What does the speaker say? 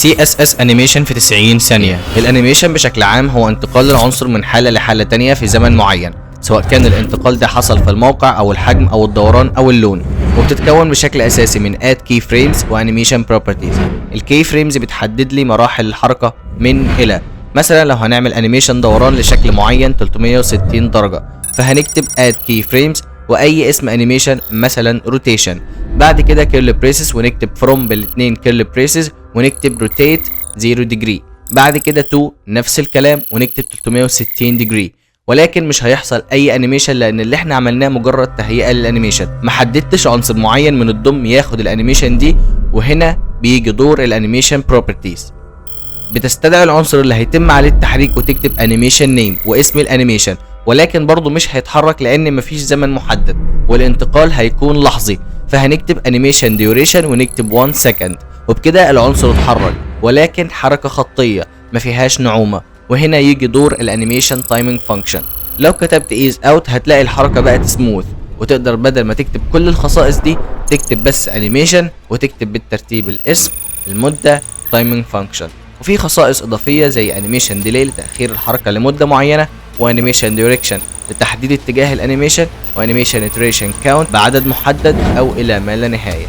CSS Animation في 90 ثانية. الانيميشن بشكل عام هو انتقال العنصر من حالة لحالة تانية في زمن معين، سواء كان الانتقال ده حصل في الموقع او الحجم او الدوران او اللون، وبتتكون بشكل اساسي من add keyframes وانيميشن properties. الكي فريمز بتحدد لي مراحل الحركة من الى. مثلا لو هنعمل انيميشن دوران لشكل معين 360 درجة، فهنكتب add keyframes واي اسم انيميشن مثلا روتيشن، بعد كده كيرل بريسز ونكتب فروم بالاتنين كيرل بريسز ونكتب روتيت 0 ديجري، بعد كده تو نفس الكلام ونكتب 360 ديجري. ولكن مش هيحصل اي انيميشن لان اللي احنا عملناه مجرد تهيئه للانيميشن، ما حددتش عنصر معين من الضم ياخد الانيميشن دي. وهنا بيجي دور الانيميشن بروبرتيز، بتستدعي العنصر اللي هيتم عليه التحريك وتكتب انيميشن نيم واسم الانيميشن، ولكن برضه مش هيتحرك لان مفيش زمن محدد والانتقال هيكون لحظي، فهنكتب انيميشن ديوريشن ونكتب 1 سكند، وبكده العنصر اتحرك ولكن حركه خطيه ما فيهاش نعومه. وهنا يجي دور الانيميشن تايمينج فانكشن. لو كتبت ايز اوت هتلاقي الحركه بقت سموث، وتقدر بدل ما تكتب كل الخصائص دي تكتب بس انيميشن وتكتب بالترتيب الاسم، المده، تايمينج فانكشن. وفي خصائص اضافيه زي انيميشن ديلي لتاخير الحركه لمده معينه، وانيميشن دايركشن لتحديد اتجاه الانيميشن، وانيميشن iteration كاونت بعدد محدد او الى ما لا نهايه.